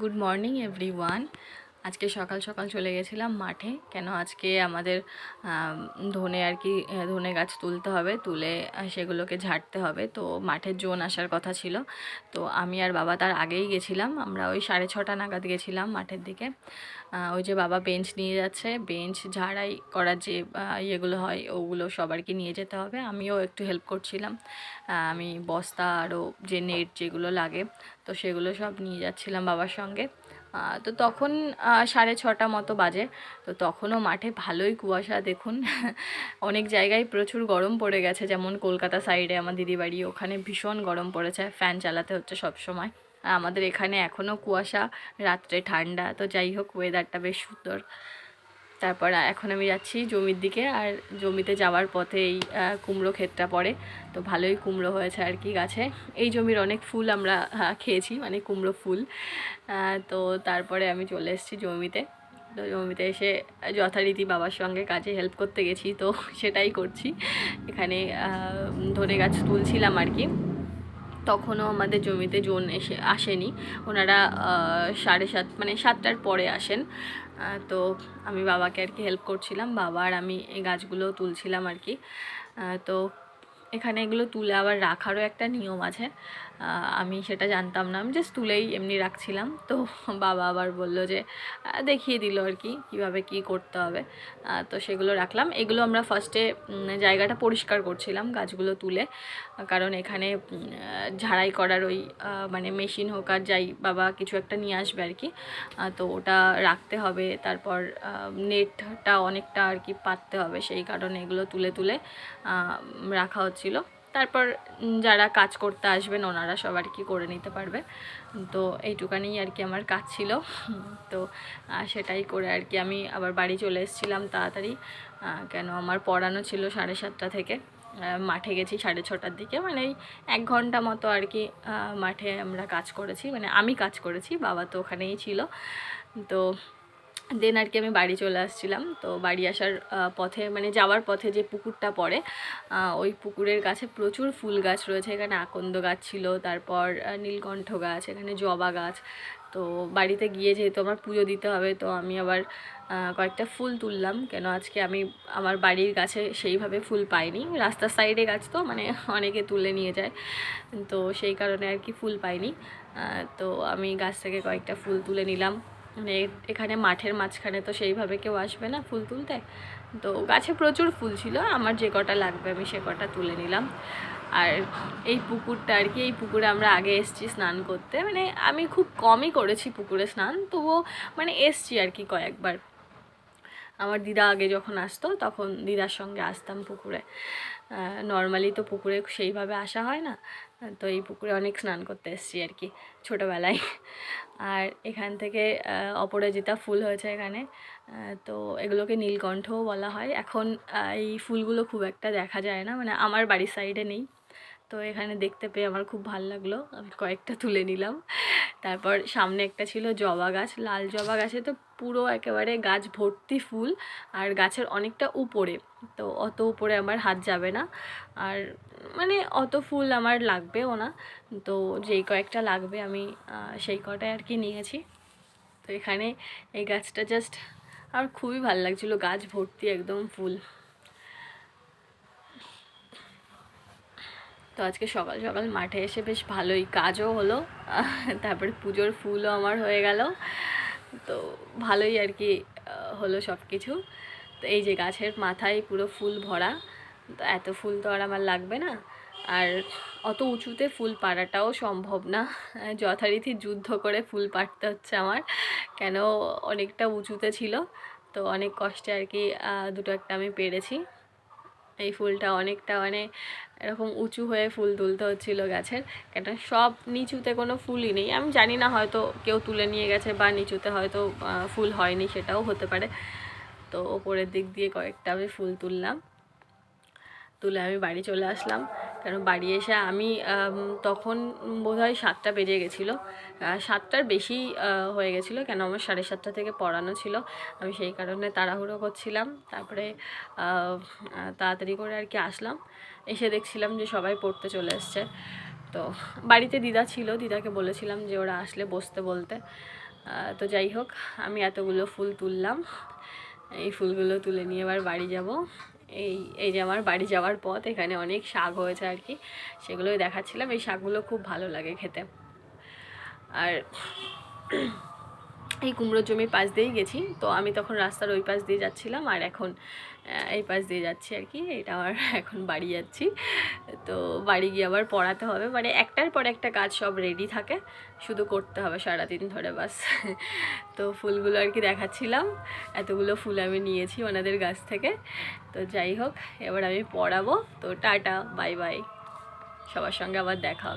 Good morning everyone. আজকে সকাল সকাল চলে গেছিলাম মাঠে। কেন আজকে আমাদের ধনে আর কি ধনে গাছ তুলতে হবে, তুলে সেগুলোকে ঝাড়তে হবে। তো মাঠের জোন আসার কথা ছিল, তো আমি আর বাবা তার আগেই গেছিলাম। আমরা ওই 6:30 নাগাদ গেছিলাম মাঠের দিকে। ওই যে বাবা বেঞ্চ নিয়ে যাচ্ছে, বেঞ্চ ঝাড়াই করার যে ইয়েগুলো হয় ওগুলো সবার কি নিয়ে যেতে হবে। আমিও একটু হেল্প করছিলাম। আমি বস্তা আরও যে নেট যেগুলো লাগে তো সেগুলো সব নিয়ে যাচ্ছিলাম বাবার সঙ্গে। তো তখন 6:30 মতো বাজে। তো তখনও মাঠে ভালোই কুয়াশা দেখুন। অনেক জায়গায় প্রচুর গরম পড়ে গেছে, যেমন কলকাতা সাইডে আমার দিদি বাড়ি, ওখানে ভীষণ গরম পড়েছে, ফ্যান চালাতে হচ্ছে সব সময়। আর আমাদের এখানে এখনও কুয়াশা, রাত্রে ঠান্ডা। তো যাই হোক, ওয়েদারটা বেশ সুন্দর। তারপর এখন আমি যাচ্ছি জমির দিকে, আর জমিতে যাওয়ার পথে এই কুমড়ো ক্ষেতটা পড়ে। তো ভালোই কুমড়ো হয়েছে আর কি গাছে। এই জমির অনেক ফুল আমরা খেয়েছি, মানে কুমড়ো ফুল। তো তারপরে আমি চলে এসেছি জমিতে। তো জমিতে এসে যথারীতি বাবার সঙ্গে কাজে হেল্প করতে গেছি, তো সেটাই করছি। এখানে ধনে গাছ তুলছিলাম আর কি। তখনও আমাদের জমিতে জোন আসেনি। ওনারা 7:30 মানে 7টার পরে আসেন। তো আমি বাবাকে আর কি হেল্প করছিলাম, বাবা আর আমি এই গাছগুলো তুলছিলাম আর কি। তো এখানে এগুলো তুলে আবার রাখারও একটা নিয়ম আছে। আমি সেটা জানতাম না, আমি জাস্ট তুলেই এমনি রাখছিলাম। তো বাবা আবার বলল যে দেখিয়ে দিল আর কি কীভাবে কী করতে হবে। তো সেগুলো রাখলাম। এগুলো আমরা ফার্স্টে জায়গাটা পরিষ্কার করছিলাম গাছগুলো তুলে, কারণ এখানে ঝাড়াই করার ওই মানে মেশিন হোক আর যাই, বাবা কিছু একটা নিয়ে আসবে আর কি। তো ওটা রাখতে হবে। তারপর নেটটা অনেকটা আর কি পাততে হবে, সেই কারণে এগুলো তুলে তুলে রাখা হচ্ছিলো। তারপর যারা কাজ করতে আসবেন ওনারা সব আর কি করে নিতে পারবে। তো এইটুকানি আর কি আমার কাজ ছিল। তো সেটাই করে আর কি আমি আবার বাড়ি চলে এসেছিলাম তাড়াতাড়ি। কেন আমার পড়ানো ছিল 7:30 থেকে। মাঠে গেছি 6:30টার দিকে, মানে এই 1 ঘন্টা মতো আর কি মাঠে আমরা কাজ করেছি, মানে আমি কাজ করেছি, বাবা তো ওখানেই ছিল। তো দেন আর কি আমি বাড়ি চলে আসছিলাম। তো বাড়ি আসার পথে, মানে যাওয়ার পথে যে পুকুরটা পড়ে, ওই পুকুরের কাছে প্রচুর ফুল গাছ রয়েছে। এখানে আকন্দ গাছ ছিল, তারপর নীলকণ্ঠ গাছ, এখানে জবা গাছ। তো বাড়িতে গিয়ে যেহেতু আমার পুজো দিতে হবে, তো আমি আবার কয়েকটা ফুল তুললাম। কেন আজকে আমি আমার বাড়ির গাছে সেইভাবে ফুল পাইনি, রাস্তার সাইডে গাছ তো, মানে অনেকে তুলে নিয়ে যায়, তো সেই কারণে আর কি ফুল পাইনি। তো আমি গাছ থেকে কয়েকটা ফুল তুলে নিলাম। মানে এখানে মাঠের মাঝখানে তো সেইভাবে কেউ আসবে না ফুল তুলতে। তো গাছে প্রচুর ফুল ছিল, আমার যে কটা লাগবে আমি সে কটা তুলে নিলাম। আর এই পুকুরটা আর কি, এই পুকুরে আমরা আগে এসেছি স্নান করতে, মানে আমি খুব কমই করেছি পুকুরে স্নান, তবুও মানে এসছি আর কি কয়েকবার। আমার দিদা আগে যখন আসতো তখন দিদার সঙ্গে আসতাম পুকুরে। নর্মালি তো পুকুরে সেইভাবে আসা হয় না, তো এই পুকুরে অনেক স্নান করতে এসেছি আর কি ছোটোবেলায়। আর এখান থেকে অপরাজিতা ফুল হয়েছে এখানে। তো এগুলোকে নীলকণ্ঠও বলা হয়। এখন এই ফুলগুলো খুব একটা দেখা যায় না, মানে আমার বাড়ির সাইডে নেই। তো এখানে দেখতে পেয়ে আমার খুব ভালো লাগলো, আমি কয়েকটা তুলে নিলাম। তারপর সামনে একটা ছিল জবা গাছ, লাল জবা গাছে তো পুরো একেবারে গাছ ভর্তি ফুল, আর গাছের অনেকটা উপরে। তো অত উপরে আমার হাত যাবে না, আর মানে অত ফুল আমার লাগবেও না। তো যেই কয়েকটা লাগবে আমি সেই কটাই আর কি নিয়েছি। তো এখানে এই গাছটা জাস্ট আমার খুবই ভালো লাগছিলো, গাছ ভর্তি একদম ফুল। তো আজকে সকাল সকাল মাঠে এসে বেশ ভালোই কাজও হলো, তারপরে পুজোর ফুলও আমার হয়ে গেল। তো ভালোই আর কি হলো সব কিছু। তো এই যে গাছের মাথায় পুরো ফুল ভরা, তো এত ফুল তো আর আমার লাগবে না। আর অত উঁচুতে ফুল পাড়াটাও সম্ভব না, যথারীতি যুদ্ধ করে ফুল পাড়তে হচ্ছে আমার, কেন অনেকটা উঁচুতে ছিল। তো অনেক কষ্টে আর কি দুটো একটা আমি পেরেছি। এই ফুলটা অনেকটা মানে এরকম উঁচু হয়ে ফুল তুলতে হচ্ছিলো গাছের, কেন সব নিচুতে কোনো ফুলই নেই। আমি জানি না, হয়তো কেউ তুলে নিয়ে গেছে বা নিচুতে হয়তো ফুল হয়নি, সেটাও হতে পারে। তো ওপরের দিক দিয়ে কয়েকটা আমি ফুল তুললাম, তুলে আমি বাড়ি চলে আসলাম। কারণ বাড়ি এসে আমি তখন বোধহয় 7টা বেজে গেছিলো, 7টার বেশি হয়ে গেছিলো, কেন আমার 7:30 থেকে পড়ানো ছিল। আমি সেই কারণে তাড়াহুড়ো করছিলাম। তারপরে তাড়াতাড়ি করে আর কি আসলাম, এসে দেখছিলাম যে সবাই পড়তে চলে এসছে। তো বাড়িতে দিদা ছিল, দিদাকে বলেছিলাম যে ওরা আসলে বসতে বলতে। তো যাই হোক, আমি এতগুলো ফুল তুললাম। এই ফুলগুলো তুলে নিয়ে এবার বাড়ি যাব। এই এই যে আমার বাড়ি যাওয়ার পথ, এখানে অনেক শাক হয়েছে আর কি, সেগুলোই দেখাচ্ছিলাম। এই শাকগুলো খুব ভালো লাগে খেতে। আর এই কুমড়োর জমির পাশ দিয়েই গেছি, তো আমি তখন রাস্তার ওই পাশ দিয়ে যাচ্ছিলাম, আর এখন এই পাশ দিয়ে যাচ্ছি আর কি। এটা আমার এখন বাড়ি যাচ্ছি। তো বাড়ি গিয়ে আবার পড়াতে হবে, মানে একটার পর একটা কাজ সব রেডি থাকে, শুধু করতে হবে সারাদিন ধরে বাস। তো ফুলগুলো আর কি দেখাচ্ছিলাম, এতগুলো ফুল আমি নিয়েছি ওনাদের গাছ থেকে। তো যাই হোক, এবার আমি পড়াবো। তো টাটা, বাই বাই, সবার সঙ্গে আবার দেখা হবে।